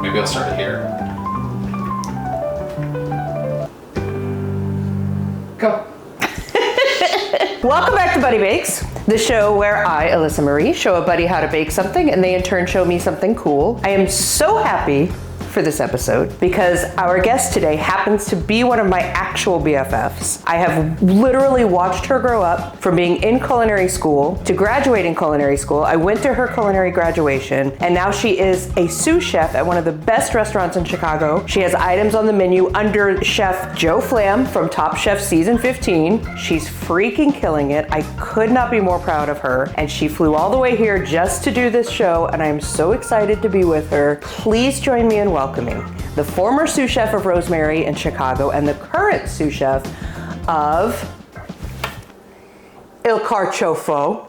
Maybe I'll start it here. Go. Welcome back to Buddy Bakes, the show where I, Elisa Marie, show a buddy how to bake something and they in turn show me something cool. I am so happy for this episode because our guest today happens to be one of my actual BFFs. I have literally watched her grow up from being in culinary school to graduating culinary school. I went to her culinary graduation and now she is a sous chef at one of the best restaurants in Chicago. She has items on the menu under Chef Joe Flamm from Top Chef Season 15. She's freaking killing it. I could not be more proud of her. And she flew all the way here just to do this show and I'm so excited to be with her. Please join me in welcoming the former sous chef of Rosemary in Chicago and the current sous chef of Il Carciofo.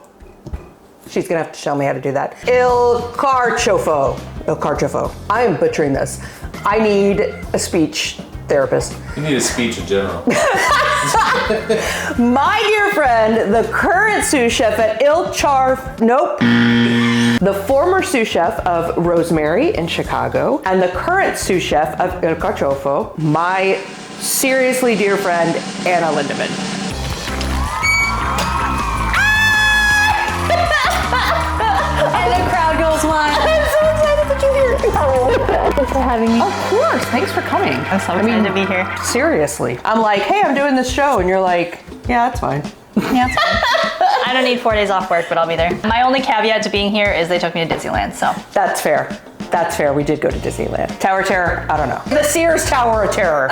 She's gonna have to show me how to do that. Il Carciofo. Il Carciofo. I am butchering this. I need a speech therapist. You need a speech in general. My dear friend, the current sous chef at the former sous chef of Rosemary in Chicago, and the current sous chef of Il Carciofo, my seriously dear friend, Anna Lindemann. And the crowd goes wild. I'm so excited that you're here. Thanks for having me. Of course, thanks for coming. I'm so excited to be here. Seriously. I'm like, hey, I'm doing this show, and you're like, yeah, that's fine. Yeah, it's fine. I don't need 4 days off work, but I'll be there. My only caveat to being here is they took me to Disneyland, so. That's fair. That's fair. We did go to Disneyland. Tower of Terror, I don't know. The Sears Tower of Terror.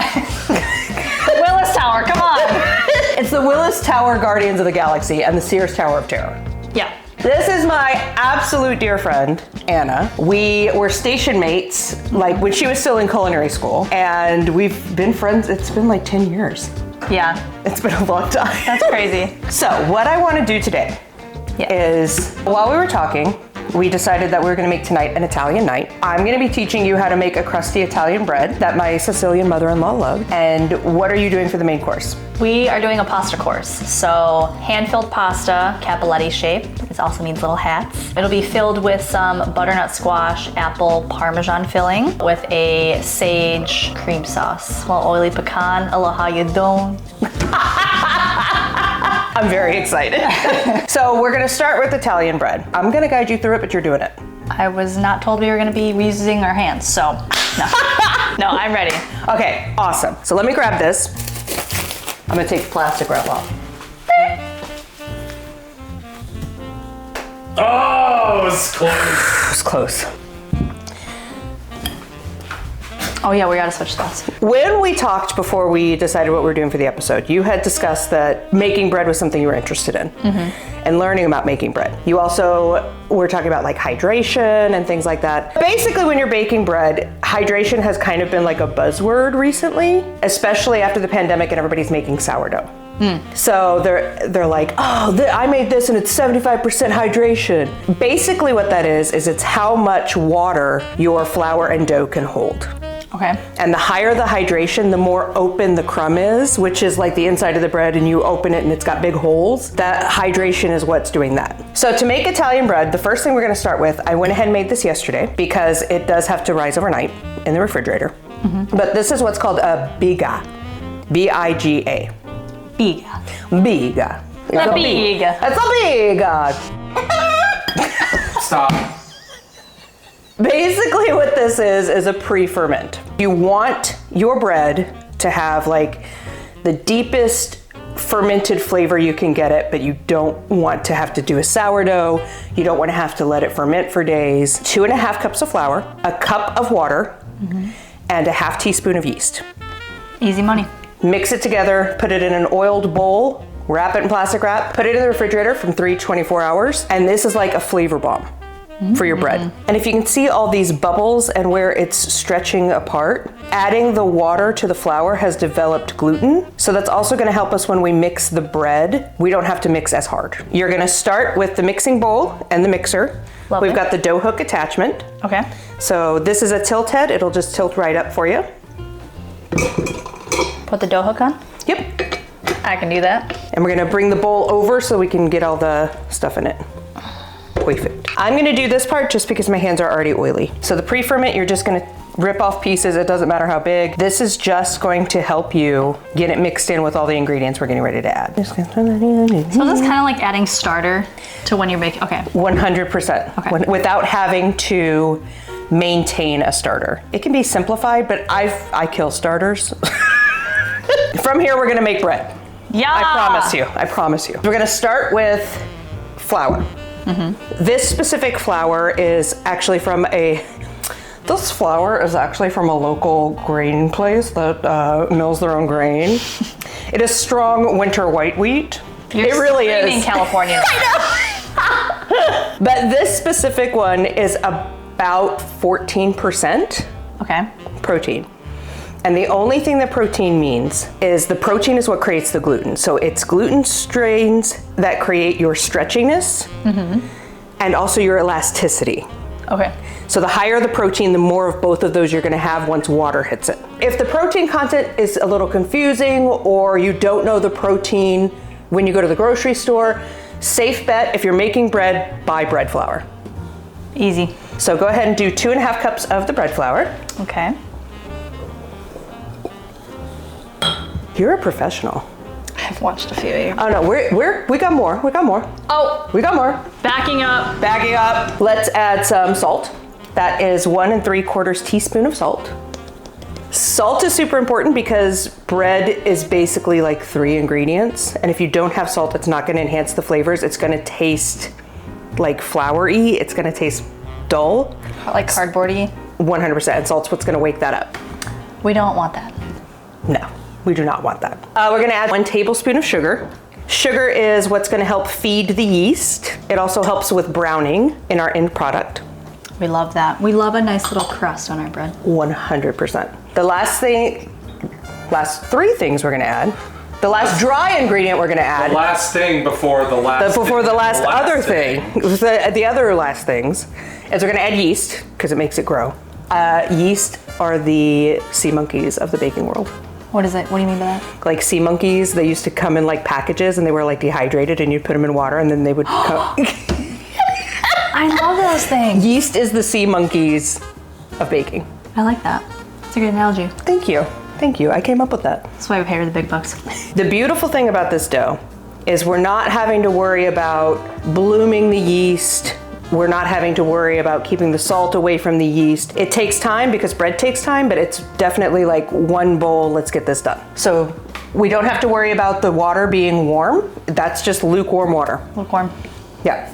The Willis Tower, come on. It's the Willis Tower Guardians of the Galaxy and the Sears Tower of Terror. Yeah. This is my absolute dear friend, Anna. We were station mates, like when she was still in culinary school, and we've been friends, it's been like 10 years. Yeah. It's been a long time. That's crazy. So what I want to do today is, while we were talking, we decided that we were going to make tonight an Italian night. I'm going to be teaching you how to make a crusty Italian bread that my Sicilian mother-in-law loved. And what are you doing for the main course? We are doing a pasta course. So hand-filled pasta, Cappelletti shape. This also means little hats. It'll be filled with some butternut squash, apple, Parmesan filling with a sage cream sauce. A little oily pecan, aloha you doing. I'm very excited. So we're gonna start with Italian bread. I'm gonna guide you through it, but you're doing it. I was not told we were gonna be using our hands, so no. No, I'm ready. Okay, awesome. So let me grab this. I'm gonna take the plastic wrap off. Oh, it's close. It was close. Oh yeah, we gotta switch those. When we talked before we decided what we were doing for the episode, you had discussed that making bread was something you were interested in and learning about making bread. You also were talking about like hydration and things like that. Basically, when you're baking bread, hydration has kind of been like a buzzword recently, especially after the pandemic and everybody's making sourdough. So they're like, oh, I made this and it's 75% hydration. Basically what that is it's how much water your flour and dough can hold. Okay. And the higher the hydration, the more open the crumb is, which is like the inside of the bread and you open it and it's got big holes. That hydration is what's doing that. So to make Italian bread, the first thing we're gonna start with, I went ahead and made this yesterday because it does have to rise overnight in the refrigerator. But this is what's called a biga, B-I-G-A. Biga. Biga. La biga. It's a biga. Stop. Basically what this is a pre-ferment. You want your bread to have like the deepest fermented flavor you can get it, but you don't want to have to do a sourdough. You don't want to have to let it ferment for days. 2.5 cups of flour, a cup of water, and a half teaspoon of yeast. Easy money. Mix it together, put it in an oiled bowl, wrap it in plastic wrap, put it in the refrigerator from 3 to 24 hours, and this is like a flavor bomb for your bread. And if you can see all these bubbles and where it's stretching apart, adding the water to the flour has developed gluten. So that's also gonna help us when we mix the bread. We don't have to mix as hard. You're gonna start with the mixing bowl and the mixer. Lovely. We've got the dough hook attachment. Okay. So this is a tilt head. It'll just tilt right up for you. Put the dough hook on? Yep. I can do that. And we're gonna bring the bowl over so we can get all the stuff in it. Perfect. I'm gonna do this part just because my hands are already oily. So the pre-ferment, you're just gonna rip off pieces, it doesn't matter how big. This is just going to help you get it mixed in with all the ingredients we're getting ready to add. So this is kind of like adding starter to when you're making, okay. 100%, Okay. Without having to maintain a starter. It can be simplified, but I kill starters. From here, we're gonna make bread. Yeah. I promise you. We're gonna start with flour. This specific flour is actually from this flour is actually from a local grain place that mills their own grain. It is strong winter white wheat. You're it really screaming is. California. I know. But this specific one is about 14% Okay. protein. And the only thing that protein means is the protein is what creates the gluten. So it's gluten strains that create your stretchiness and also your elasticity. Okay. So the higher the protein, the more of both of those you're gonna have once water hits it. If the protein content is a little confusing or you don't know the protein when you go to the grocery store, safe bet, if you're making bread, buy bread flour. Easy. So go ahead and do 2.5 cups of the bread flour. Okay. You're a professional. I've watched a few of you. Oh no, we got more. Oh, We got more. backing up. Bagging up. Let's add some salt. That is 1 3/4 teaspoon of salt. Salt is super important because bread is basically like 3 ingredients. And if you don't have salt, it's not gonna enhance the flavors. It's gonna taste like floury. It's gonna taste dull. Like cardboardy. 100%, and salt's what's gonna wake that up. We don't want that. No, we do not want that. We're gonna add 1 tablespoon of sugar. Sugar is what's gonna help feed the yeast. It also helps with browning in our end product. We love that. We love a nice little crust on our bread. 100%. The last 3 things we're gonna add. The last dry ingredient we're gonna add. The last thing before the last. Before the last other thing. The other last things is we're gonna add yeast because it makes it grow. Yeast are the sea monkeys of the baking world. What is it? What do you mean by that? Like sea monkeys, they used to come in like packages and they were like dehydrated and you'd put them in water and then they would come. I love those things. Yeast is the sea monkeys of baking. I like that. It's a good analogy. Thank you. Thank you. I came up with that. That's why we pay her the big bucks. The beautiful thing about this dough is we're not having to worry about blooming the yeast. We're not having to worry about keeping the salt away from the yeast. It takes time because bread takes time, but it's definitely like 1 bowl, let's get this done. So we don't have to worry about the water being warm. That's just lukewarm water. Lukewarm. Yeah.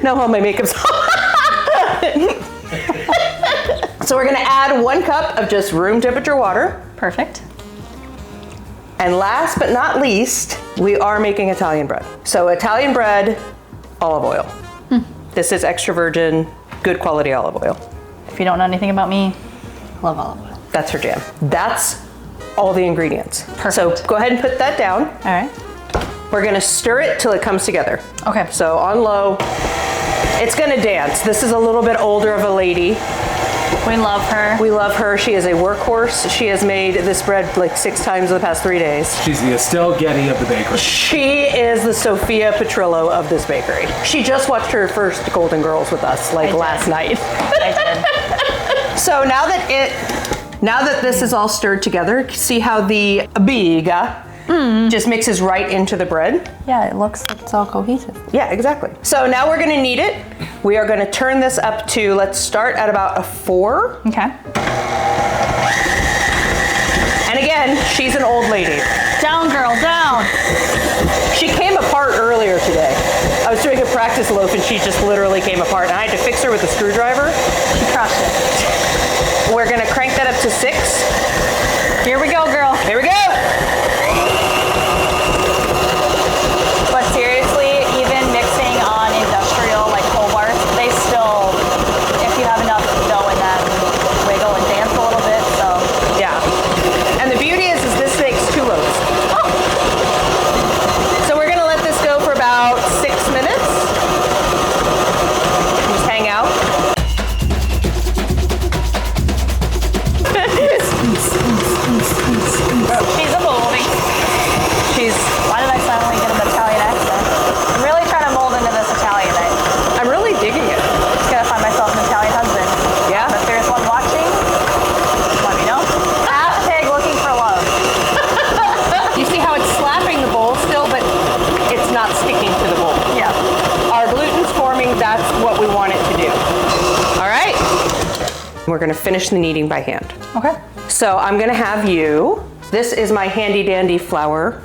Now all my makeup's So we're gonna add 1 cup of just room temperature water. Perfect. And last but not least, we are making Italian bread. So Italian bread, olive oil. This is extra virgin, good quality olive oil. If you don't know anything about me, love olive oil. That's her jam. That's all the ingredients. Perfect. So go ahead and put that down. All right. We're gonna stir it till it comes together. Okay. So on low, it's gonna dance. This is a little bit older of a lady. We love her. We love her. She is a workhorse. She has made this bread like 6 times in the past 3 days. She's the Estelle Getty of the bakery. She is the Sophia Petrillo of this bakery. She just watched her first Golden Girls with us like last night. I did. So now that this is all stirred together, see how the biga just mixes right into the bread? Yeah, it looks like it's all cohesive. Yeah, exactly. So now we're gonna knead it. We are gonna turn this up to, let's start at about a 4. Okay. And again, she's an old lady. Down, girl, down. She came apart earlier today. I was doing a practice loaf and she just literally came apart and I had to fix her with a screwdriver. She crushed it. We're gonna crank that up to 6. Here we go, girl. Here we go. But seriously, even mixing on industrial like pole bars, they still, if you have enough dough in them, wiggle and dance a little bit. So Yeah. And the beauty is this makes 2 loaves. oh, So we're gonna let this go for about 6 minutes. Just hang out. We're gonna finish the kneading by hand. Okay. So I'm gonna have you, this is my handy dandy flour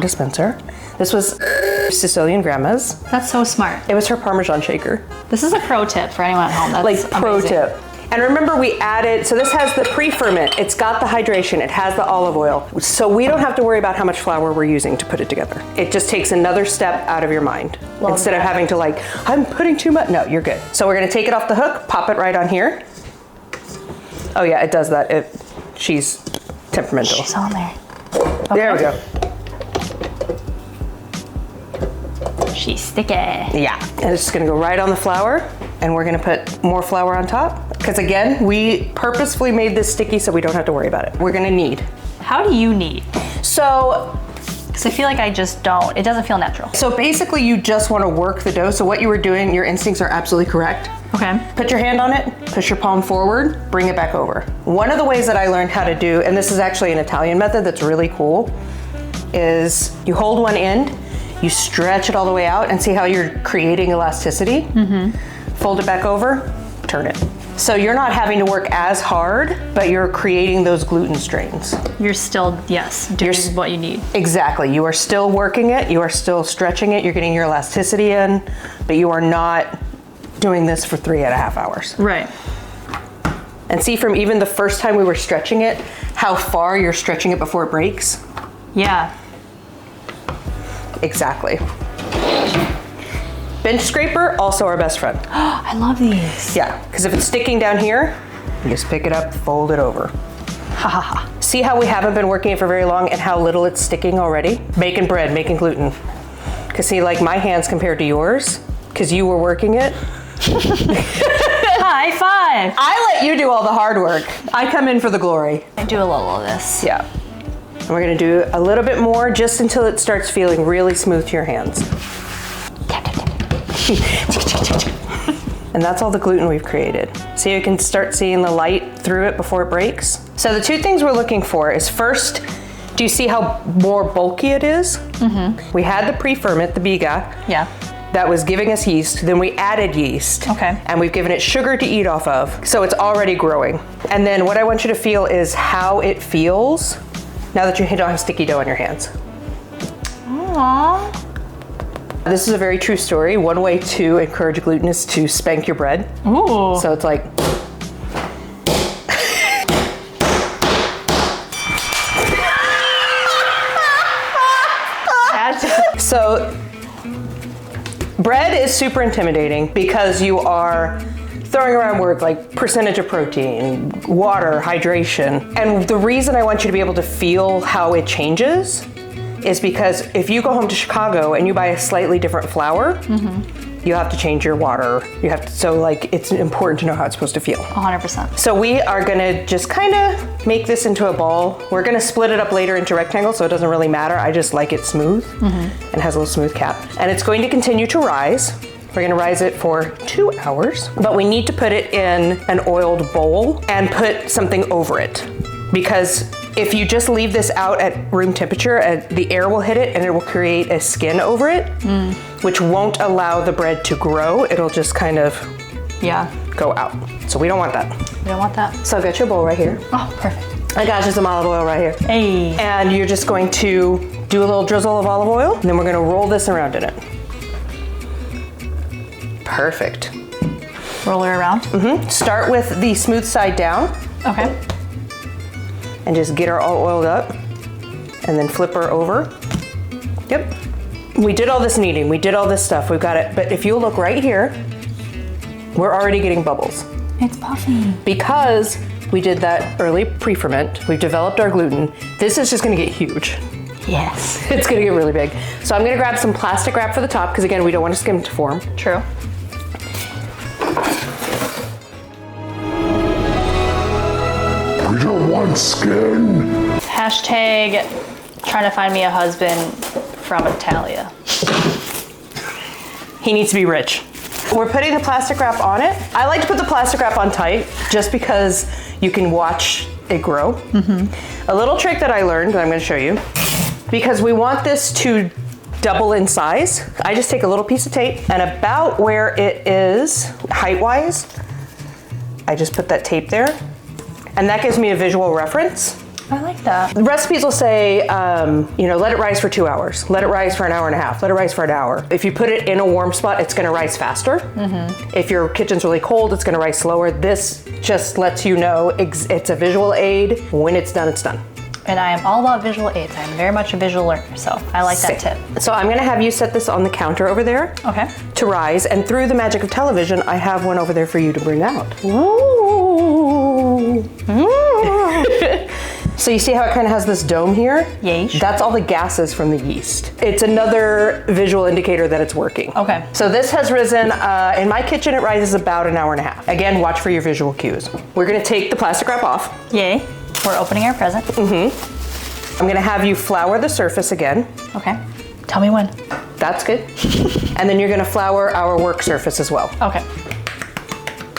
dispenser. This was Sicilian grandma's. That's so smart. It was her Parmesan shaker. This is a pro tip for anyone at home. That's Like pro amazing. tip. And remember we added, so this has the pre-ferment, it's got the hydration, it has the olive oil. So we don't have to worry about how much flour we're using to put it together. It just takes another step out of your mind. Instead of having to like, I'm putting too much, no, you're good. So we're gonna take it off the hook, pop it right on here. Oh yeah, it does that. She's temperamental. She's on there. There we go. She's sticky. Yeah, and it's just gonna go right on the flour, and we're gonna put more flour on top. Because again, we purposefully made this sticky so we don't have to worry about it. We're gonna knead. How do you knead? So Because I feel like I just don't. It doesn't feel natural. basically you just wanna work the dough. So what you were doing, your instincts are absolutely correct. Okay. Put your hand on it, push your palm forward, bring it back over. One of the ways that I learned how to do, and this is actually an Italian method that's really cool, is you hold one end, you stretch it all the way out and see how you're creating elasticity. Fold it back over, turn it. So you're not having to work as hard, but you're creating those gluten strains. You're still, yes, doing what you need. Exactly, you are still working it, you are still stretching it, you're getting your elasticity in, but you are not doing this for 3.5 hours. Right. And see from even the first time we were stretching it, how far you're stretching it before it breaks. Yeah. Exactly. Bench scraper, also our best friend. I love these. Yeah, because if it's sticking down here, you just pick it up, fold it over. Ha ha ha. See how we haven't been working it for very long and how little it's sticking already? Making bread, making gluten. Because see, like my hands compared to yours, because you were working it. High five. I let you do all the hard work. I come in for the glory. I do a little of this. Yeah. And we're gonna do a little bit more just until it starts feeling really smooth to your hands. And that's all the gluten we've created. So you can start seeing the light through it before it breaks. So the two things we're looking for is first, do you see how more bulky it is? We had the pre-ferment, the biga. Yeah. That was giving us yeast. Then we added yeast. Okay. And we've given it sugar to eat off of. So it's already growing. And then what I want you to feel is how it feels now that you don't have sticky dough on your hands. Aww. This is a very true story. One way to encourage gluten is to spank your bread. Ooh. So it's like, so bread is super intimidating because you are throwing around words like percentage of protein, water, hydration. And the reason I want you to be able to feel how it changes is because if you go home to Chicago and you buy a slightly different flour, you have to change your water. You have to, so like it's important to know how it's supposed to feel. 100%. So we are gonna just kind of make this into a ball. We're gonna split it up later into rectangles so it doesn't really matter. I just like it smooth and has a little smooth cap. And it's going to continue to rise. We're gonna rise it for 2 hours, but we need to put it in an oiled bowl and put something over it. Because if you just leave this out at room temperature, the air will hit it and it will create a skin over it, which won't allow the bread to grow. It'll just kind of go out. So we don't want that. We don't want that. So I've got your bowl right here. Oh, perfect. I got you some olive oil right here. Hey. And you're just going to do a little drizzle of olive oil, and then we're gonna roll this around in it. Perfect. Roll her around. Start with the smooth side down. Okay. And just get her all oiled up and then flip her over. Yep. We did all this kneading, we did all this stuff, we've got it. But if you look right here, we're already getting bubbles. It's puffy. Because we did that early pre-ferment, we've developed our gluten, this is just gonna get huge. Yes. It's gonna get really big. So I'm gonna grab some plastic wrap for the top because again, we don't want to skim to form. True. We don't want skin. Hashtag trying to find me a husband from Italia. He needs to be rich. We're putting the plastic wrap on it. I like to put the plastic wrap on tight just because you can watch it grow. A little trick that I learned that I'm gonna show you, because we want this to double in size, I just take a little piece of tape and about where it is height-wise, I just put that tape there, and that gives me a visual reference. I like that. The recipes will say, you know, let it rise for 2 hours, let it rise for an hour and a half, let it rise for an hour. If you put it in a warm spot, it's gonna rise faster. If your kitchen's really cold, it's gonna rise slower. This just lets you know it's a visual aid. When it's done, it's done. And I am all about visual aids. I'm very much a visual learner, so I like that tip. So I'm gonna have you set this on the counter over there. Okay. To rise, and through the magic of television, I have one over there for you to bring out. Ooh. So you see how it kind of has this dome here? Yeesh. That's all the gases from the yeast. It's another visual indicator that it's working. Okay. So this has risen, in my kitchen it rises about an hour and a half. Again, watch for your visual cues. We're gonna take the plastic wrap off. Yay. We're opening our present. I'm gonna have you flour the surface again. Okay. Tell me when. That's good. And then you're gonna flour our work surface as well. Okay.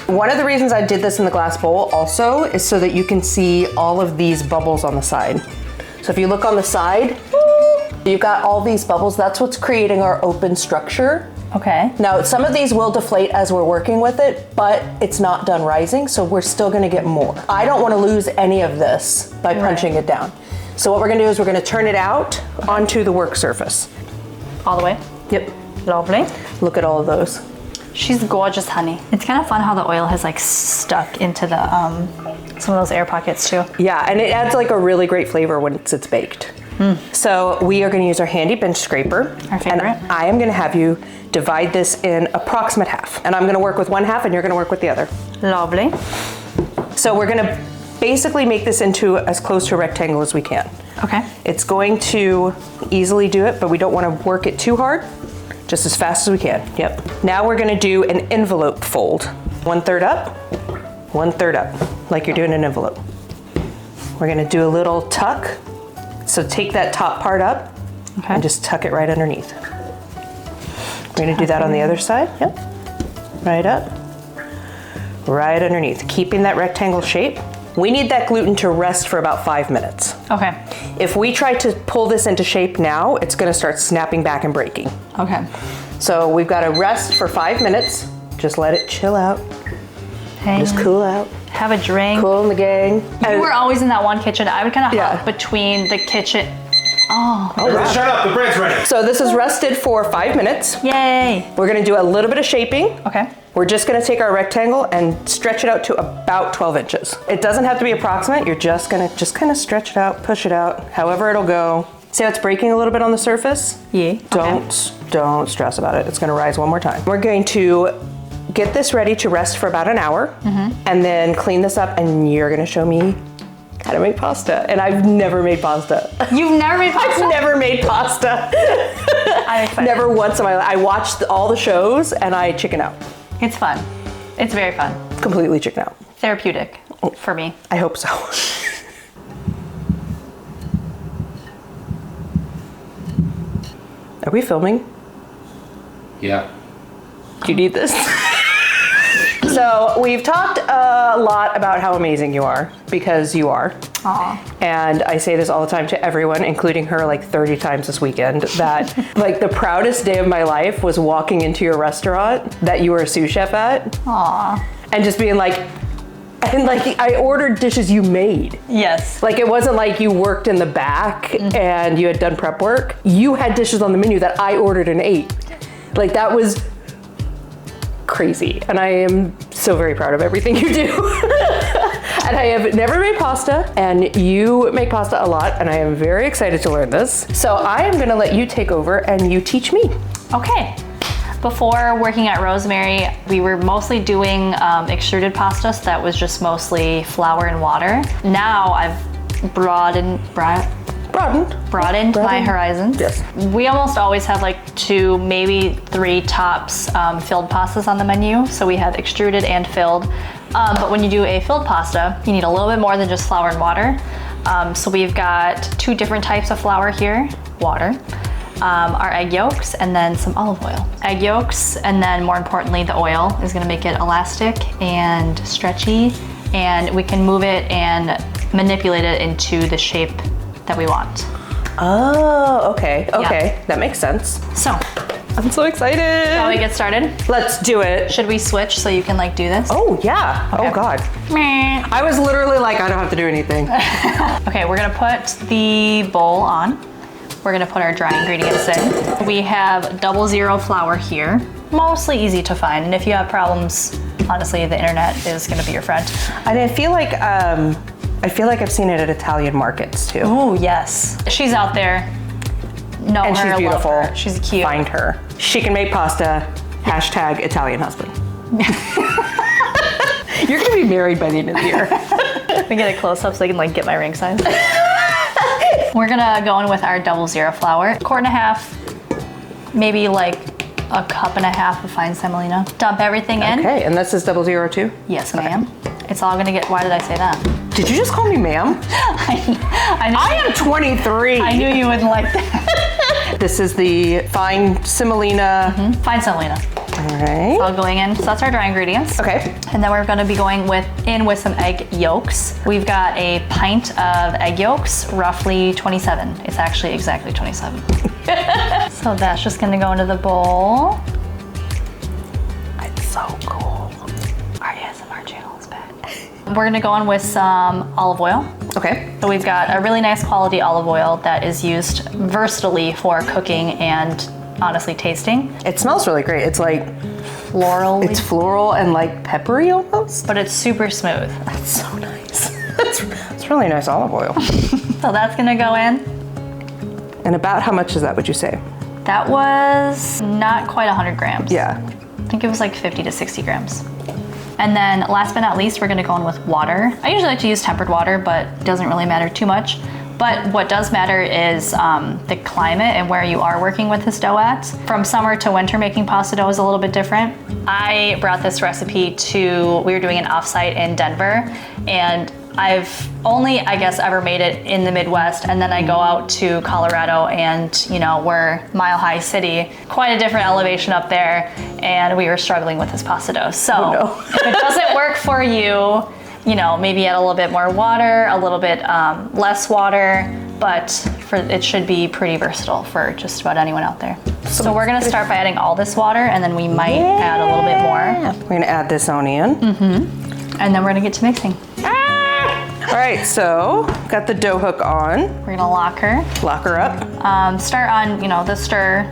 One of the reasons I did this in the glass bowl also is so that you can see all of these bubbles on the side. So if you look on the side, you've got all these bubbles. That's what's creating our open structure. Okay. Now, some of these will deflate as we're working with it, but it's not done rising, so we're still gonna get more. I don't wanna lose any of this by punching it down. So what we're gonna do is we're gonna turn it out onto the work surface. All the way. Yep. Lovely. Look at all of those. She's gorgeous, honey. It's kind of fun how the oil has like stuck into the some of those air pockets too. Yeah, and it adds like a really great flavor once it's baked. So we are gonna use our handy bench scraper. Our favorite. And I am gonna have you divide this in approximate half. And I'm gonna work with one half and you're gonna work with the other. Lovely. So we're gonna basically make this into as close to a rectangle as we can. Okay. It's going to easily do it, but we don't wanna work it too hard. Just as fast as we can, yep. Now we're gonna do an envelope fold. 1/3 up, 1/3 up, like you're doing an envelope. We're gonna do a little tuck. So take that top part up and just tuck it right underneath. We're gonna do that on the other side, yep. Right up, right underneath, keeping that rectangle shape. We need that gluten to rest for about 5 minutes. Okay. If we try to pull this into shape now, it's gonna start snapping back and breaking. Okay. So we've got to rest for 5 minutes. Just let it chill out. Hey. Just cool out. Have a drink. Cool in the gang. You were always in that one kitchen. I would kind of Yeah. hop between the kitchen. Oh. Shut up, the bread's ready. So this is rested for 5 minutes. Yay. We're gonna do a little bit of shaping. Okay. We're just gonna take our rectangle and stretch it out to about 12 inches. It doesn't have to be approximate. You're just gonna kind of stretch it out, push it out, however it'll go. See how it's breaking a little bit on the surface? Yeah. Don't stress about it. It's gonna rise one more time. We're going to get this ready to rest for about an hour and then clean this up, and you're gonna show me how to make pasta. And I've never made pasta. You've never made pasta? I've never made pasta. I'm excited. Never once in my life. I watched all the shows and I chicken out. It's fun. It's very fun. Completely chicken out. Therapeutic for me. I hope so. Are we filming? Yeah. Do you need this? So we've talked a lot about how amazing you are, because you are. Aw. And I say this all the time to everyone, including her like 30 times this weekend, that like the proudest day of my life was walking into your restaurant that you were a sous chef at. Aw. And just being like, and like I ordered dishes you made. Yes. Like it wasn't like you worked in the back and you had done prep work. You had dishes on the menu that I ordered and ate. Like that was crazy. And I am so very proud of everything you do. And I have never made pasta, and you make pasta a lot, and I am very excited to learn this. So I am gonna let you take over and you teach me. Okay. Before working at Rosemary, we were mostly doing extruded pasta, so that was just mostly flour and water. Now I've broadened my horizons. Yes. We almost always have like 2, maybe 3 tops filled pastas on the menu. So we have extruded and filled. But when you do a filled pasta, you need a little bit more than just flour and water. So we've got 2 different types of flour here, water, our egg yolks, and then some olive oil. Egg yolks, and then more importantly, the oil is gonna make it elastic and stretchy, and we can move it and manipulate it into the shape that we want. Oh, okay, okay, Yeah. that makes sense. So, I'm so excited. Shall we get started? Let's do it. Should we switch so you can like do this? Oh yeah. Okay. Oh God. Meh. I was literally like, I don't have to do anything. Okay, we're gonna put the bowl on. We're gonna put our dry ingredients in. We have 00 flour here. Mostly easy to find, and if you have problems, honestly, the internet is gonna be your friend. And I feel like I've seen it at Italian markets too. Oh yes, she's out there. Know And her, she's love beautiful. her. She's cute. Find her. She can make pasta. Hashtag Italian husband. You're gonna be married by the end of the year. Let me get a close up so I can like get my ring size. We're gonna go in with our 00 flour, quart and a half, maybe like a cup and a half of fine semolina. Dump everything in. Okay, and this is 00 too? Yes, ma'am. It's all gonna get. Why did I say that? Did you just call me ma'am? I am 23. I knew you wouldn't like that. This is the fine semolina. Fine semolina. All right. All going in. So that's our dry ingredients. Okay. And then we're going to be going with some egg yolks. We've got a pint of egg yolks, roughly 27. It's actually exactly 27. So that's just going to go into the bowl. It's so cool. Our ASMR channel is back. We're going to go in with some olive oil. Okay. So we've got a really nice quality olive oil that is used versatilely for cooking and honestly tasting. It smells really great. It's like Floral. it's floral and like peppery almost. But it's super smooth. That's so nice. It's really nice olive oil. So that's gonna go in. And about how much is that, would you say? That was not quite 100 grams. Yeah. I think it was like 50 to 60 grams. And then last but not least, we're gonna go in with water. I usually like to use tempered water, but it doesn't really matter too much. But what does matter is the climate and where you are working with this dough at. From summer to winter, making pasta dough is a little bit different. I brought this recipe we were doing an offsite in Denver, and I've only, I guess, ever made it in the Midwest, and then I go out to Colorado and, you know, we're Mile High City, quite a different elevation up there, and we were struggling with this pasta dough. So if it doesn't work for you, you know, maybe add a little bit more water, a little bit less water, but it should be pretty versatile for just about anyone out there. So we're gonna start by adding all this water, and then we might add a little bit more. We're gonna add this onion. And then we're gonna get to mixing. All right, so got the dough hook on. We're gonna lock her. Lock her up. Start on, you know, the stir,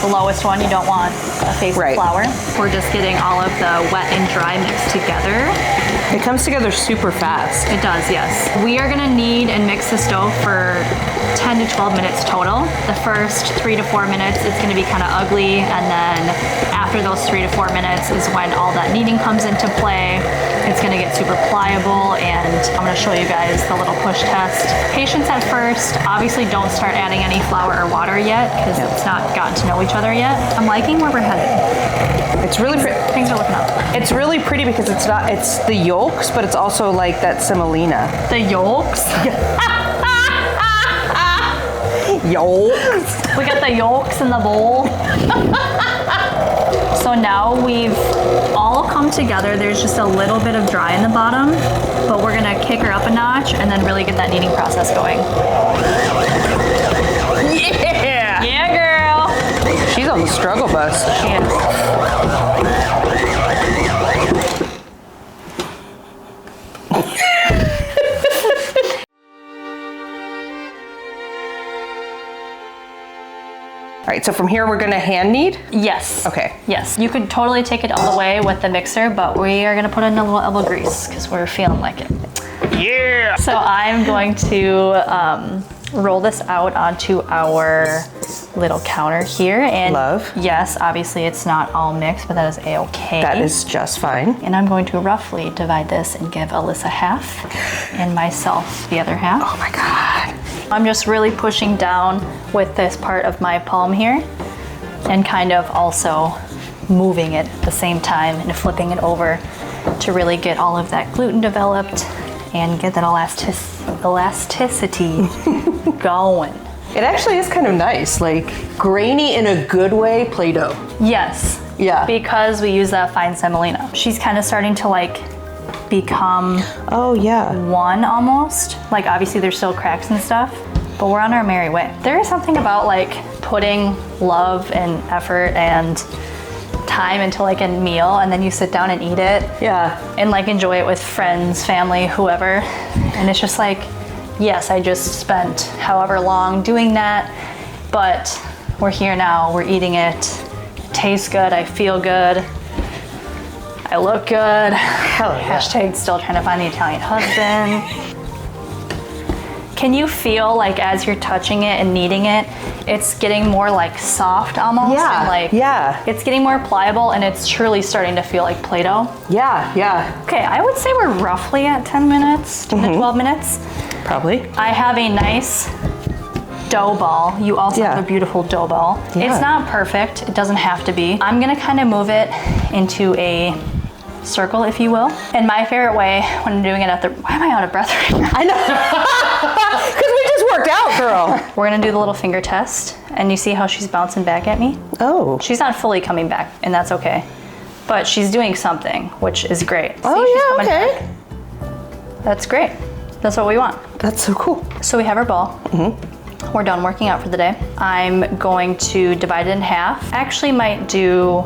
the lowest one. You don't want a face of flour. We're just getting all of the wet and dry mixed together. It comes together super fast. It does, yes. We are gonna knead and mix this dough for 10 to 12 minutes total. The first 3 to 4 minutes, it's gonna be kind of ugly, and then after those 3 to 4 minutes is when all that kneading comes into play. It's gonna get super pliable, and I'm gonna show you guys the little push test. Patience at first. Obviously don't start adding any flour or water yet, because it's not gotten to know each other yet. I'm liking where we're headed. It's really pretty. Things are looking up. It's really pretty because it's the yolks, but it's also like that semolina. The yolks? Yolks. We got the yolks in the bowl. So now we've all come together. There's just a little bit of dry in the bottom, but we're gonna kick her up a notch and then really get that kneading process going. Yeah. Yeah, girl. She's on the struggle bus. She is. All right, so from here we're gonna hand knead? Yes. Okay. Yes. You could totally take it all the way with the mixer, but we are gonna put in a little elbow grease because we're feeling like it. Yeah! So I'm going to roll this out onto our little counter here. And Love. yes, obviously it's not all mixed, but that is a-okay. That is just fine. And I'm going to roughly divide this and give Alyssa half and myself the other half. Oh my God. I'm just really pushing down with this part of my palm here and kind of also moving it at the same time and flipping it over to really get all of that gluten developed and get that elasticity going. It actually is kind of nice, like grainy in a good way, Play-Doh. Yes. Yeah. Because we use that fine semolina. She's kind of starting to like become Oh yeah. one almost. Like obviously there's still cracks and stuff, but we're on our merry way. There is something about like putting love and effort and time into like a meal and then you sit down and eat it. Yeah. And like enjoy it with friends, family, whoever. And it's just like, yes, I just spent however long doing that, but we're here now, we're eating it. It tastes good, I feel good. I look good. Hell yeah. Hashtag still trying to find the Italian husband. Can you feel like as you're touching it and kneading it, it's getting more like soft almost? Yeah, And like, yeah. It's getting more pliable and it's truly starting to feel like Play-Doh. Yeah, yeah. Okay, I would say we're roughly at 10 minutes, 10 to 12 minutes. Probably. I have a nice dough ball. You also Yeah. have a beautiful dough ball. Yeah. It's not perfect, it doesn't have to be. I'm gonna kind of move it into a circle, if you will. And my favorite way when I'm doing it why am I out of breath right now? I know. Because we just worked out, girl. We're gonna do the little finger test, and you see how she's bouncing back at me? Oh. She's not fully coming back, and that's okay. But she's doing something, which is great. See, she's Oh, coming yeah, okay. back. That's great. That's what we want. That's so cool. So we have our ball. We're done working out for the day. I'm going to divide it in half. I actually might do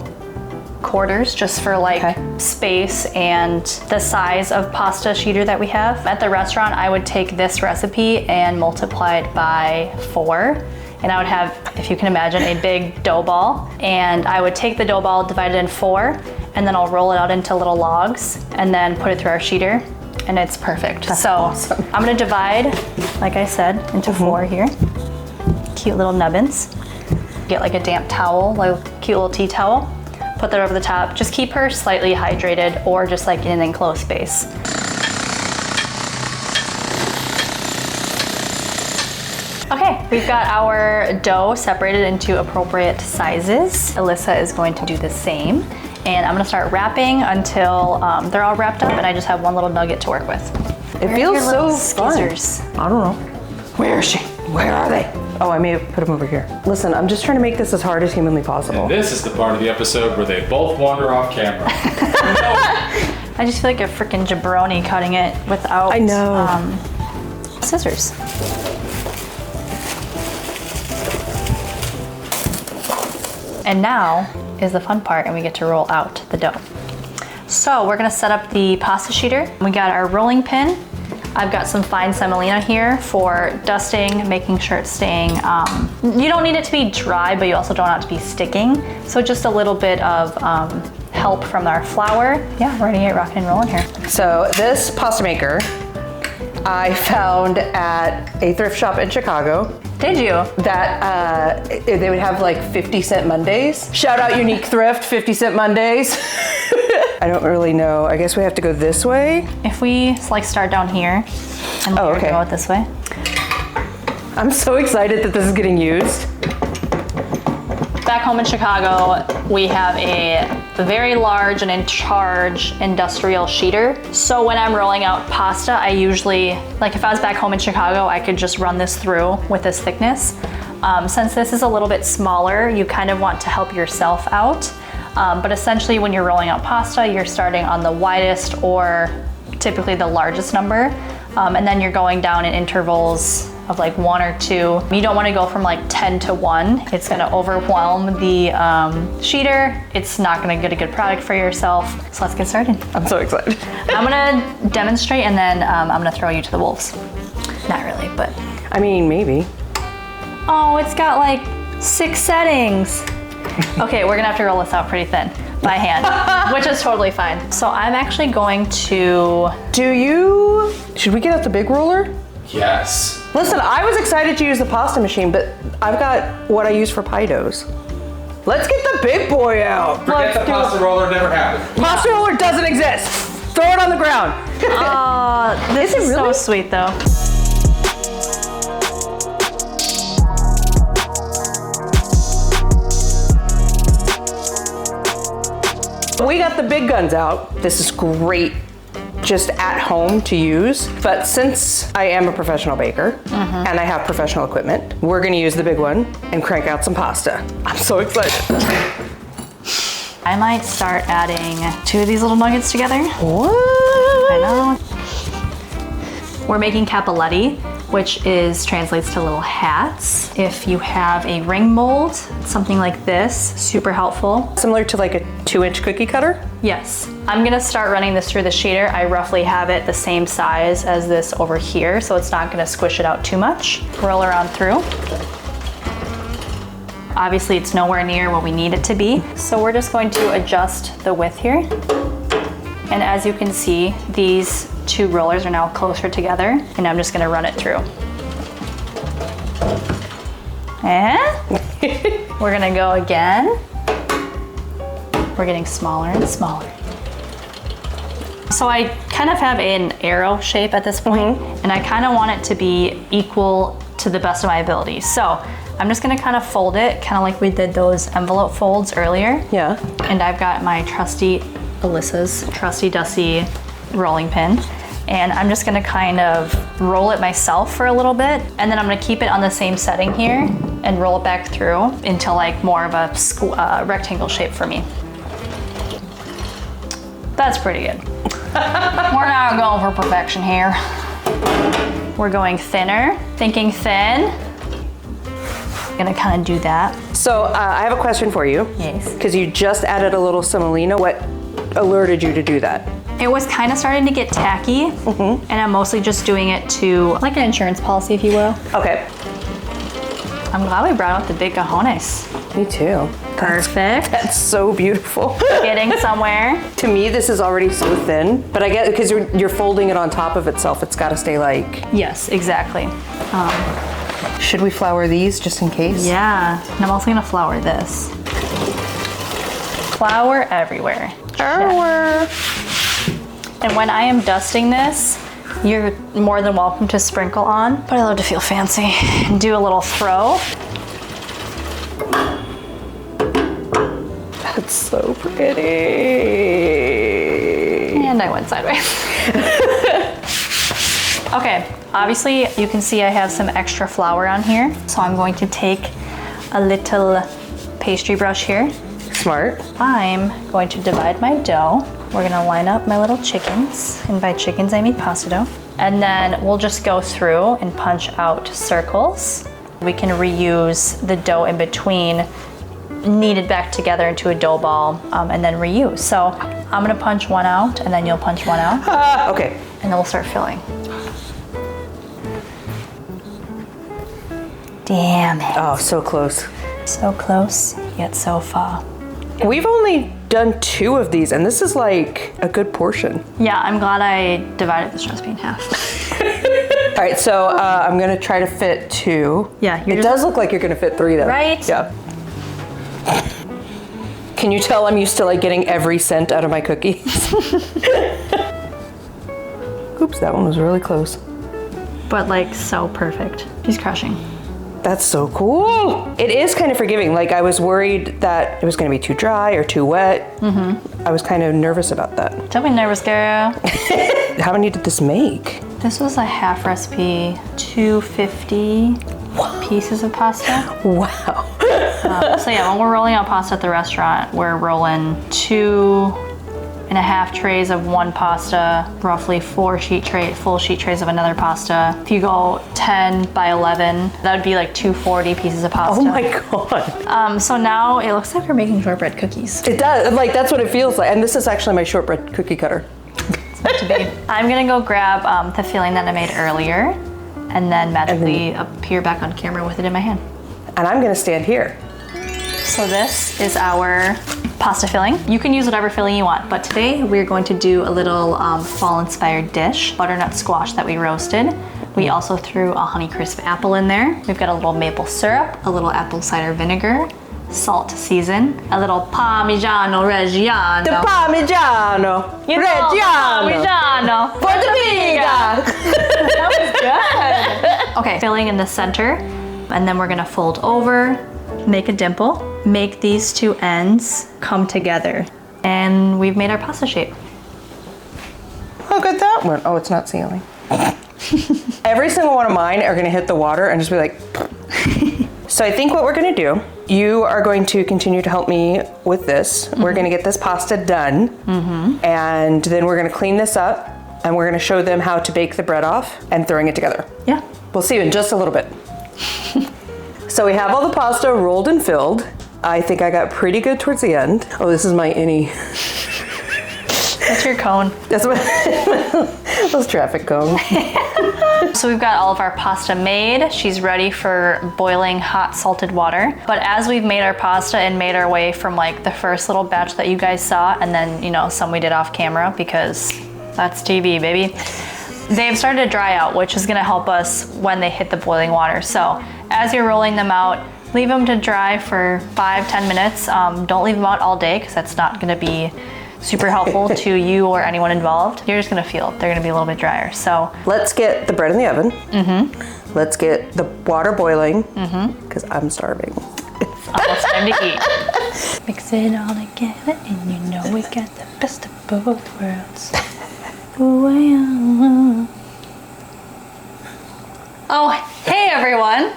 quarters just for like space and the size of pasta sheeter that we have. At the restaurant, I would take this recipe and multiply it by 4. And I would have, if you can imagine, a big dough ball. And I would take the dough ball, divide it in 4, and then I'll roll it out into little logs and then put it through our sheeter. And it's perfect. That's so awesome. I'm gonna divide, like I said, into 4 here. Cute little nubbins. Get like a damp towel, like a cute little tea towel. Put that over the top. Just keep her slightly hydrated or just like in an enclosed space. Okay, we've got our dough separated into appropriate sizes. Elisa is going to do the same. And I'm gonna start wrapping until they're all wrapped up and I just have one little nugget to work with. It feels so fun. Skizzers. I don't know. Where is she? Where are they? Oh, I may have put them over here. Listen, I'm just trying to make this as hard as humanly possible. And this is the part of the episode where they both wander off camera. I just feel like a freaking jabroni cutting it without I know. Scissors. And now is the fun part, and we get to roll out the dough. So we're gonna set up the pasta sheeter. We got our rolling pin. I've got some fine semolina here for dusting, making sure it's staying, you don't need it to be dry, but you also don't want it to be sticking. So just a little bit of help from our flour. Yeah, we're gonna get rocking and rolling here. So this pasta maker I found at a thrift shop in Chicago. Did you? That they would have like 50-cent Mondays. Shout out Unique Thrift, 50-cent Mondays. I don't really know. I guess we have to go this way. If we like start down here and Oh, okay. go out this way. I'm so excited that this is getting used. Back home in Chicago, we have a very large and in charge industrial sheeter. So when I'm rolling out pasta, I usually, like if I was back home in Chicago, I could just run this through with this thickness. Since this is a little bit smaller, you kind of want to help yourself out. But essentially when you're rolling out pasta, you're starting on the widest or typically the largest number. And then you're going down in intervals of like 1 or 2. You don't want to go from like 10 to 1. It's going to overwhelm the sheeter. It's not going to get a good product for yourself. So let's get started. I'm so excited. I'm going to demonstrate and then I'm going to throw you to the wolves. Not really, but. I mean, maybe. Oh, it's got like 6 settings. Okay, we're gonna have to roll this out pretty thin by hand, which is totally fine. So I'm actually going to... Should we get out the big roller? Yes. Listen, I was excited to use the pasta machine, but I've got what I use for pie doughs. Let's get the big boy out. Forget the pasta roller never happened. Pasta roller doesn't exist. Throw it on the ground. This is so really? sweet though. We got the big guns out. This is great just at home to use. But since I am a professional baker and I have professional equipment, we're gonna use the big one and crank out some pasta. I'm so excited. I might start adding 2 of these little nuggets together. What? I know. We're making Cappelletti. which translates to little hats. If you have a ring mold, something like this, super helpful. Similar to like a 2-inch cookie cutter? Yes. I'm gonna start running this through the sheeter. I roughly have it the same size as this over here, so it's not gonna squish it out too much. Roll around through. Obviously it's nowhere near what we need it to be. So we're just going to adjust the width here. And as you can see, these 2 rollers are now closer together, and I'm just gonna run it through. And we're gonna go again. We're getting smaller and smaller. So I kind of have an arrow shape at this point, and I kind of want it to be equal to the best of my ability. So I'm just gonna kind of fold it, kind of like we did those envelope folds earlier. Yeah. And I've got my Elisa's trusty dusty rolling pin. And I'm just gonna kind of roll it myself for a little bit, and then I'm gonna keep it on the same setting here and roll it back through into like more of a rectangle shape for me. That's pretty good. We're not going for perfection here. We're going thinner, thinking thin. Gonna kind of do that. So I have a question for you. Yes. Because you just added a little semolina. What alerted you to do that? It was kind of starting to get tacky, and I'm mostly just doing it to, like an insurance policy, if you will. Okay. I'm glad we brought out the big cojones. Me too. Perfect. That's so beautiful. Getting somewhere. To me, this is already so thin, but I get because you're folding it on top of itself. It's got to stay like. Yes, exactly. Should we flour these just in case? Yeah, and I'm also gonna flour this. Flour everywhere. Flour. And when I am dusting this, you're more than welcome to sprinkle on, but I love to feel fancy and do a little throw. That's so pretty. And I went sideways. Okay, obviously you can see I have some extra flour on here, so I'm going to take a little pastry brush here. Smart. I'm going to divide my dough. We're gonna line up my little chickens, and by chickens I mean pasta dough. And then we'll just go through and punch out circles. We can reuse the dough in between, knead it back together into a dough ball, and then reuse. So I'm gonna punch one out, and then you'll punch one out. Okay. And then we'll start filling. Damn it. Oh, so close. So close, yet so far. We've only done 2 of these, and this is like a good portion. Yeah, I'm glad I divided this recipe in half. All right, so I'm gonna try to fit 2. Yeah, it does look like you're gonna fit 3 though. Right? Yeah. Can you tell I'm used to like getting every cent out of my cookies? Oops, that one was really close. But like so perfect. She's crushing. That's so cool. It is kind of forgiving. Like I was worried that it was gonna be too dry or too wet. I was kind of nervous about that. Don't be nervous, girl. How many did this make? This was a half recipe, 250 pieces of pasta. Wow. So yeah, when we're rolling out pasta at the restaurant, we're rolling 2.5 trays of one pasta, roughly 4 full sheet trays of another pasta. If you go 10 by 11, that would be like 240 pieces of pasta. Oh my God. So now it looks like we're making shortbread cookies. It does, like that's what it feels like. And this is actually my shortbread cookie cutter. To be. I'm gonna go grab the filling that I made earlier, and then magically appear back on camera with it in my hand. And I'm gonna stand here. So this is our pasta filling. You can use whatever filling you want, but today we're going to do a little fall-inspired dish, butternut squash that we roasted. We also threw a Honeycrisp apple in there. We've got a little maple syrup, a little apple cider vinegar, salt to season, a little Parmigiano Reggiano. The Parmigiano You know, Reggiano. Parmigiano. For the pizza. That was good. Okay, filling in the center, and then we're gonna fold over, make a dimple, make these 2 ends come together, and we've made our pasta shape. Look at that one. Oh, it's not sealing. Every single one of mine are gonna hit the water and just be like. So I think what we're gonna do, you are going to continue to help me with this. We're gonna get this pasta done, and then we're gonna clean this up, and we're gonna show them how to bake the bread off and throwing it together. Yeah. We'll see you in just a little bit. So we have all the pasta rolled and filled. I think I got pretty good towards the end. Oh, this is my innie. That's your cone. That's what those traffic cones. So we've got all of our pasta made. She's ready for boiling hot salted water. But as we've made our pasta and made our way from like the first little batch that you guys saw, and then, you know, some we did off camera because that's TV, baby. They've started to dry out, which is gonna help us when they hit the boiling water. So as you're rolling them out, leave them to dry for 5-10 minutes. Don't leave them out all day because that's not gonna be super helpful to you or anyone involved. You're just gonna feel they're gonna be a little bit drier. So let's get the bread in the oven. Let's get the water boiling because I'm starving. it's almost time to eat. Mix it all together and you know we got the best of both worlds. Oh, hey everyone.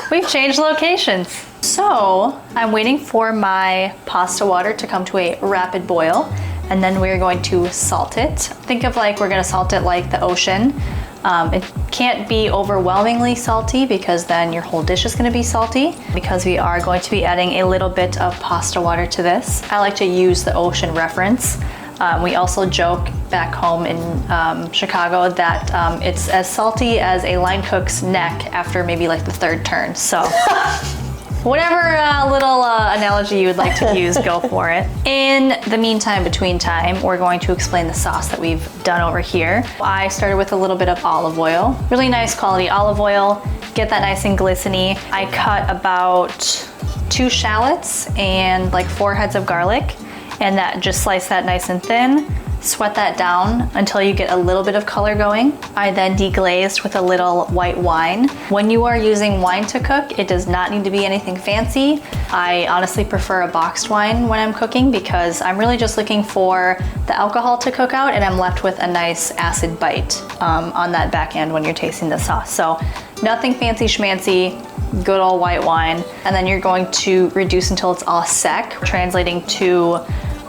We've changed locations. So I'm waiting for my pasta water to come to a rapid boil, and then we're going to salt it. Think of like we're gonna salt it like the ocean. It can't be overwhelmingly salty because then your whole dish is gonna be salty, because we are going to be adding a little bit of pasta water to this. I like to use the ocean reference. We also joke back home in Chicago that it's as salty as a line cook's neck after maybe like the third turn. So whatever little analogy you would like to use, go for it. In the meantime, between time, we're going to explain the sauce that we've done over here. I started with a little bit of olive oil, really nice quality olive oil, get that nice and glistening. I cut about 2 shallots and like 4 heads of garlic, and that just slice that nice and thin. Sweat that down until you get a little bit of color going. I then deglazed with a little white wine. When you are using wine to cook, it does not need to be anything fancy. I honestly prefer a boxed wine when I'm cooking because I'm really just looking for the alcohol to cook out, and I'm left with a nice acid bite on that back end when you're tasting the sauce. So nothing fancy schmancy, good old white wine. And then you're going to reduce until it's all sec, translating to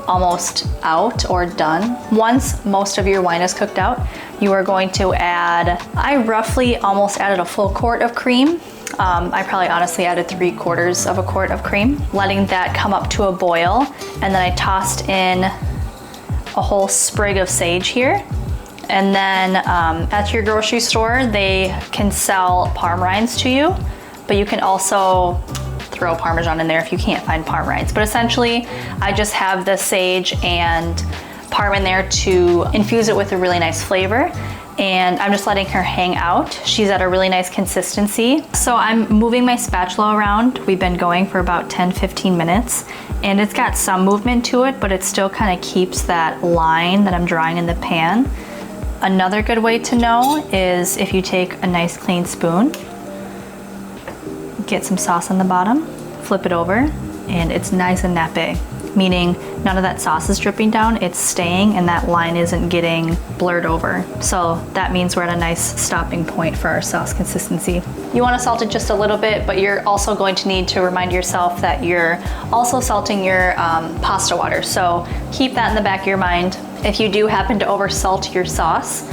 almost out or done. Once most of your wine is cooked out, you are going to add, I roughly almost added a full quart of cream. I probably honestly added 3/4 of a quart of cream, letting that come up to a boil. And then I tossed in a whole sprig of sage here. And then at your grocery store, they can sell parm rinds to you, but you can also throw Parmesan in there if you can't find parm rinds. But essentially, I just have the sage and parm in there to infuse it with a really nice flavor. And I'm just letting her hang out. She's at a really nice consistency. So I'm moving my spatula around. We've been going for about 10-15 minutes, and it's got some movement to it, but it still kind of keeps that line that I'm drawing in the pan. Another good way to know is if you take a nice clean spoon, get some sauce on the bottom, flip it over, and it's nice and nappe, meaning none of that sauce is dripping down, it's staying, and that line isn't getting blurred over. So that means we're at a nice stopping point for our sauce consistency. You want to salt it just a little bit, but you're also going to need to remind yourself that you're also salting your pasta water. So keep that in the back of your mind. If you do happen to over salt your sauce,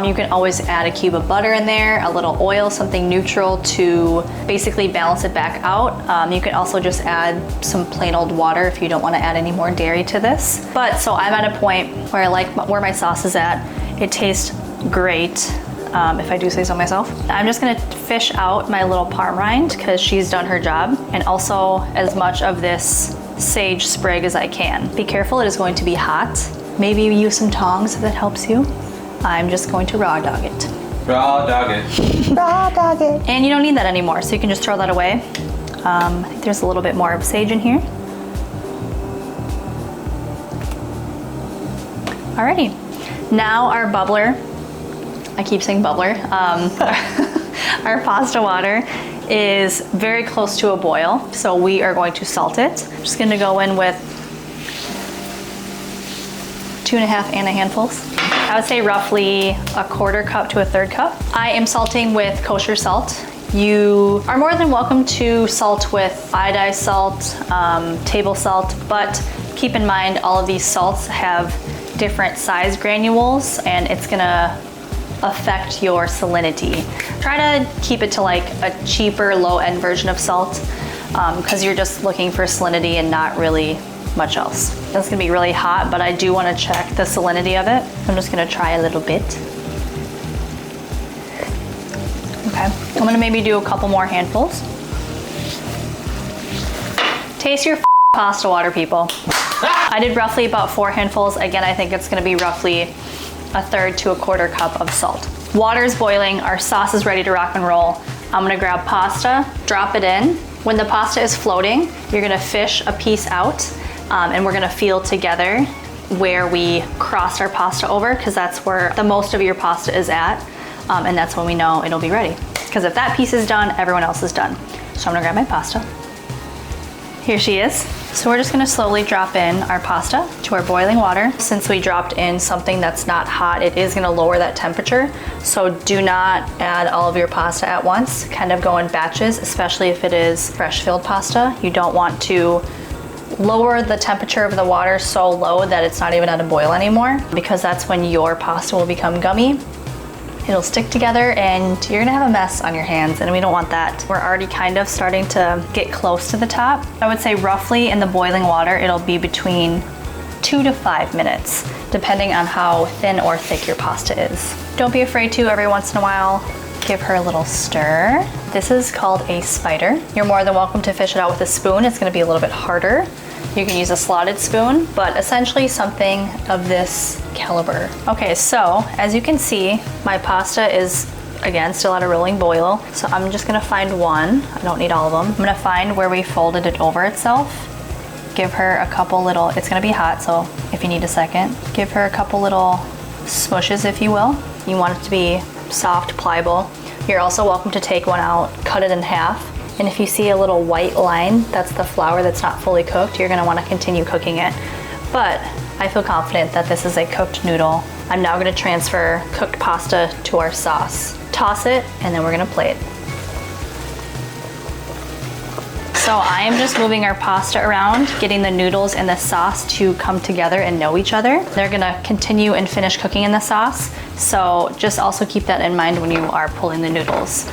you can always add a cube of butter in there, a little oil, something neutral to basically balance it back out. You can also just add some plain old water if you don't want to add any more dairy to this. But so I'm at a point where I like where my sauce is at. It tastes great, if I do say so myself. I'm just gonna fish out my little parm rind because she's done her job, and also as much of this sage sprig as I can. Be careful, it is going to be hot. Maybe use some tongs if that helps you. I'm just going to raw dog it. Raw dog it. Raw dog it. And you don't need that anymore, so you can just throw that away. I think there's a little bit more of sage in here. Alrighty, now our bubbler, I keep saying bubbler, our pasta water is very close to a boil, so we are going to salt it. I'm just gonna go in with 2.5 Anna handfuls. I would say roughly a 1/4 cup to a 1/3 cup. I am salting with kosher salt. You are more than welcome to salt with iodized salt, table salt, but keep in mind all of these salts have different size granules, and it's gonna affect your salinity. Try to keep it to like a cheaper, low-end version of salt because you're just looking for salinity and not really much else. It's gonna be really hot, but I do wanna check the salinity of it. I'm just gonna try a little bit. Okay, I'm gonna maybe do a couple more handfuls. Taste your pasta water, people. I did roughly about 4 handfuls. Again, I think it's gonna be roughly 1/3 to 1/4 cup of salt. Water's boiling, our sauce is ready to rock and roll. I'm gonna grab pasta, drop it in. When the pasta is floating, you're gonna fish a piece out, and we're gonna feel together where we crossed our pasta over, because that's where the most of your pasta is at, and that's when we know it'll be ready. Because if that piece is done, everyone else is done. So I'm gonna grab my pasta. Here she is. So we're just gonna slowly drop in our pasta to our boiling water. Since we dropped in something that's not hot, it is gonna lower that temperature. So do not add all of your pasta at once. Kind of go in batches, especially if it is fresh filled pasta. You don't want to lower the temperature of the water so low that it's not even at a boil anymore, because that's when your pasta will become gummy. It'll stick together and you're gonna have a mess on your hands, and we don't want that. We're already kind of starting to get close to the top. I would say roughly in the boiling water, it'll be between 2 to 5 minutes, depending on how thin or thick your pasta is. Don't be afraid to, every once in a while, give her a little stir. This is called a spider. You're more than welcome to fish it out with a spoon. It's gonna be a little bit harder. You can use a slotted spoon, but essentially something of this caliber. Okay, so as you can see, my pasta is, again, still at a rolling boil. So I'm just gonna find one. I don't need all of them. I'm gonna find where we folded it over itself. Give her a couple little, it's gonna be hot, so if you need a second, give her a couple little smushes, if you will. You want it to be soft, pliable. You're also welcome to take one out, cut it in half. And if you see a little white line, that's the flour that's not fully cooked. You're gonna wanna continue cooking it. But I feel confident that this is a cooked noodle. I'm now gonna transfer cooked pasta to our sauce. Toss it, and then we're gonna plate. So I am just moving our pasta around, getting the noodles and the sauce to come together and know each other. They're gonna continue and finish cooking in the sauce. So just also keep that in mind when you are pulling the noodles.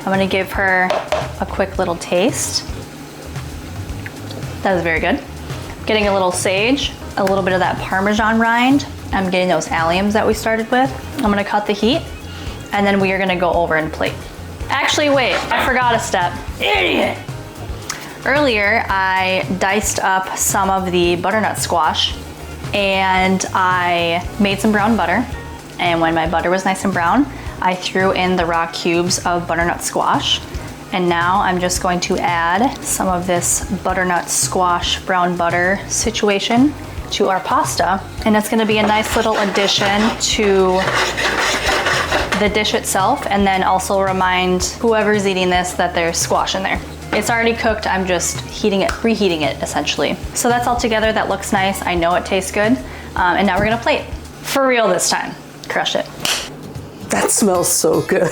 I'm gonna give her a quick little taste. That was very good. Getting a little sage, a little bit of that Parmesan rind. I'm getting those alliums that we started with. I'm gonna cut the heat, and then we are gonna go over and plate. Actually, wait, I forgot a step. Idiot! Earlier, I diced up some of the butternut squash, and I made some brown butter. And when my butter was nice and brown, I threw in the raw cubes of butternut squash. And now I'm just going to add some of this butternut squash brown butter situation to our pasta. And it's gonna be a nice little addition to the dish itself, and then also remind whoever's eating this that there's squash in there. It's already cooked, I'm just reheating it essentially. So that's all together, that looks nice. I know it tastes good. And now we're gonna plate. For real this time. Crush it. That smells so good.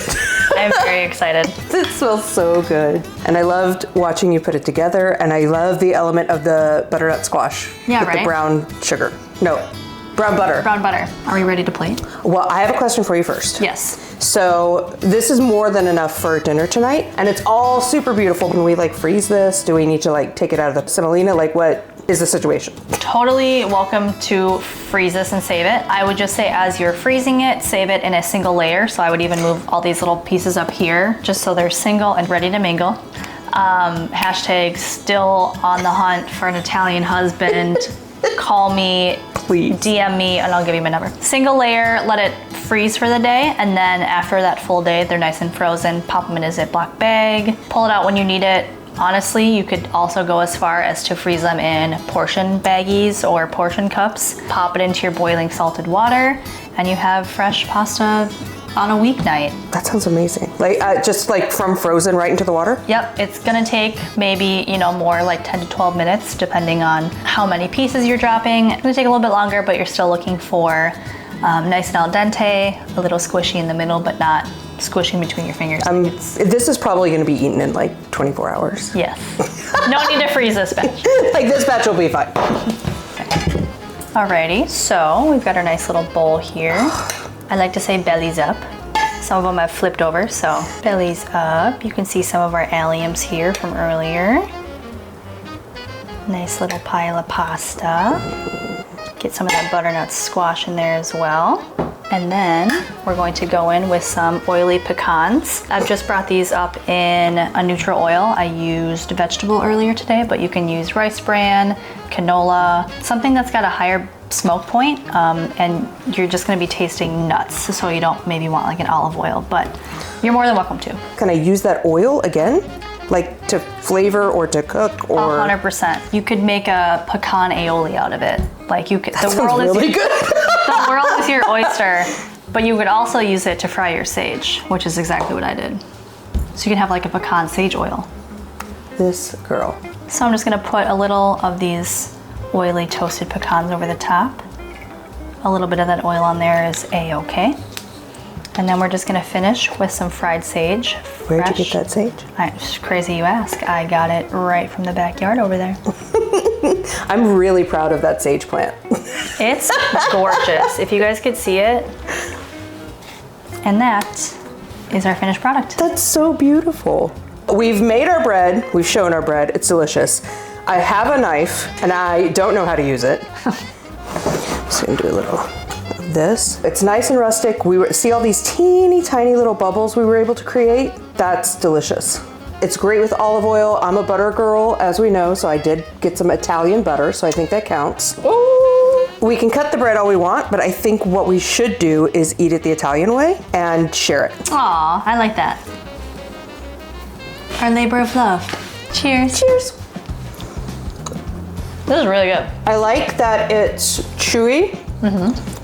I'm very excited. It smells so good. And I loved watching you put it together, and I love the element of the butternut squash Yeah, with right? the brown sugar. No, brown butter. Brown butter. Are we ready to plate? Well, I have a question for you first. Yes. So this is more than enough for dinner tonight, and it's all super beautiful. Can we like freeze this? Do we need to like take it out of the semolina? Like, what is the situation? Totally welcome to freeze this and save it. I would just say as you're freezing it, save it in a single layer. So I would even move all these little pieces up here just so they're single and ready to mingle. Hashtag still on the hunt for an Italian husband. Call me, Please. DM me, and I'll give you my number. Single layer, let it freeze for the day, and then after that full day, they're nice and frozen. Pop them in a Ziploc bag. Pull it out when you need it. Honestly, you could also go as far as to freeze them in portion baggies or portion cups. Pop it into your boiling salted water, and you have fresh pasta on a weeknight. That sounds amazing. Like just like from frozen right into the water? Yep, it's gonna take maybe, more like 10 to 12 minutes depending on how many pieces you're dropping. It's gonna take a little bit longer, but you're still looking for nice and al dente, a little squishy in the middle, but not squishing between your fingers. This is probably gonna be eaten in like 24 hours. Yes. No need to freeze this batch. Like this batch will be fine. Alrighty, so we've got our nice little bowl here. I like to say bellies up. Some of them have flipped over, so bellies up. You can see some of our alliums here from earlier. Nice little pile of pasta. Get some of that butternut squash in there as well. And then we're going to go in with some oily pecans. I've just brought these up in a neutral oil. I used vegetable earlier today, but you can use rice bran, canola, something that's got a higher smoke point, and you're just gonna be tasting nuts, so you don't maybe want like an olive oil, but you're more than welcome to. Can I use that oil again? Like to flavor or to cook or? 100%. You could make a pecan aioli out of it. Like you could, That sounds really good. the world is your oyster, but you could also use it to fry your sage, which is exactly what I did. So you can have like a pecan sage oil. This girl. So I'm just gonna put a little of these oily toasted pecans over the top. A little bit of that oil on there is a-okay. And then we're just gonna finish with some fried sage. Where'd you get that sage? It's crazy you ask. I got it right from the backyard over there. I'm really proud of that sage plant. It's gorgeous. If you guys could see it. And that is our finished product. That's so beautiful. We've made our bread, we've shown our bread, it's delicious. I have a knife and I don't know how to use it. Just gonna do a little of this. It's nice and rustic. See all these teeny tiny little bubbles we were able to create? That's delicious. It's great with olive oil. I'm a butter girl, as we know, so I did get some Italian butter, so I think that counts. Ooh. We can cut the bread all we want, but I think what we should do is eat it the Italian way and share it. Aw, I like that. Our labor of love. Cheers. Cheers. This is really good. I like that it's chewy,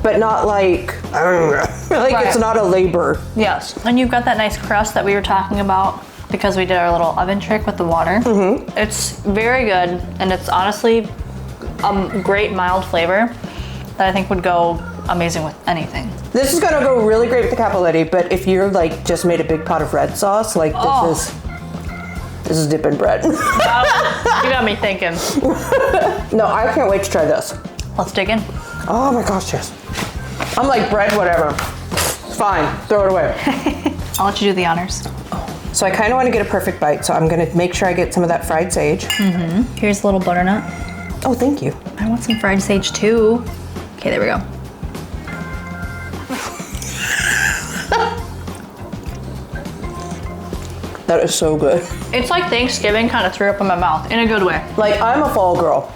but not like, Right. It's not a labor. Yes. And you've got that nice crust that we were talking about because we did our little oven trick with the water. It's very good, and it's honestly a great mild flavor that I think would go amazing with anything. This is gonna go really great with the Cappelletti, but if you're like just made a big pot of red sauce, like this is dipping bread. You got me thinking. No, I can't wait to try this. Let's dig in. Oh my gosh, yes. I'm like, bread, whatever. Fine, throw it away. I'll let you do the honors. So I kind of want to get a perfect bite, so I'm gonna make sure I get some of that fried sage. Here's a little butternut. Oh, thank you. I want some fried sage too. Okay, there we go. That is so good. It's like Thanksgiving kind of threw up in my mouth in a good way. Like, I'm a fall girl.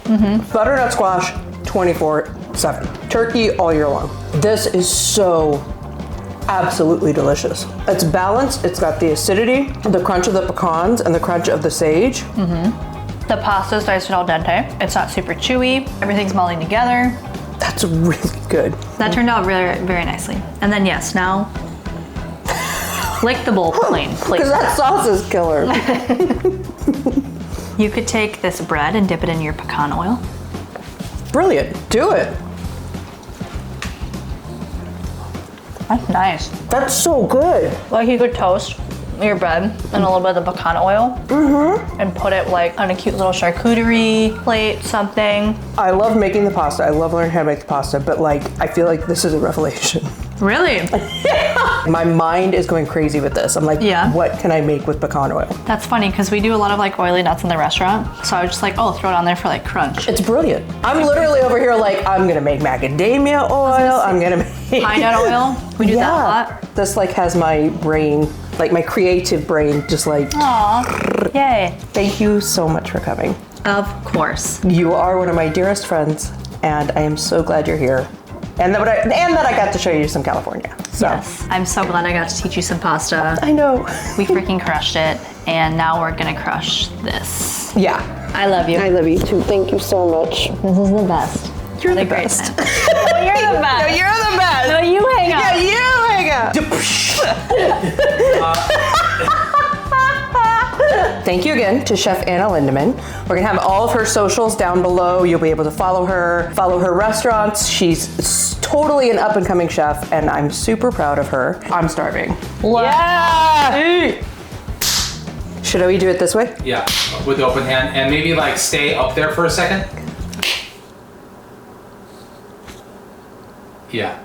Butternut squash, 24/7. Turkey all year long. This is so absolutely delicious. It's balanced, it's got the acidity, the crunch of the pecans, and the crunch of the sage. The pasta is nice and al dente. It's not super chewy. Everything's melding together. That's really good. That turned out very, very nicely. And then yes, now lick the bowl clean, please. Because that sauce is killer. You could take this bread and dip it in your pecan oil. Brilliant, do it. That's nice. That's so good. Like you could toast your bread in a little bit of the pecan oil and put it like on a cute little charcuterie plate, something. I love making the pasta. I love learning how to make the pasta, but like, I feel like this is a revelation. Really? My mind is going crazy with this. I'm like, Yeah. what can I make with pecan oil? That's funny because we do a lot of like oily nuts in the restaurant. So I was just like, oh, throw it on there for like crunch. It's brilliant. I'm literally over here like, I'm gonna make macadamia oil. I'm gonna make Pine nut oil. We do that a lot. This like has my brain, like my creative brain, just like, Aw, yay. thank you so much for coming. Of course. You are one of my dearest friends, and I am so glad you're here. And that I got to show you some California. So. Yes. I'm so glad I got to teach you some pasta. I know. We freaking crushed it. And now we're gonna crush this. Yeah. I love you. I love you too. Thank you so much. This is the best. You're What a the great best. time. No, you're the best. No, you're the best. No, you hang up. Yeah, you hang up. Thank you again to Chef Anna Lindemann. We're gonna have all of her socials down below. You'll be able to follow her restaurants. She's totally an up and coming chef, and I'm super proud of her. I'm starving. Yeah! Should we do it this way? Yeah, with the open hand, and maybe like stay up there for a second. Yeah.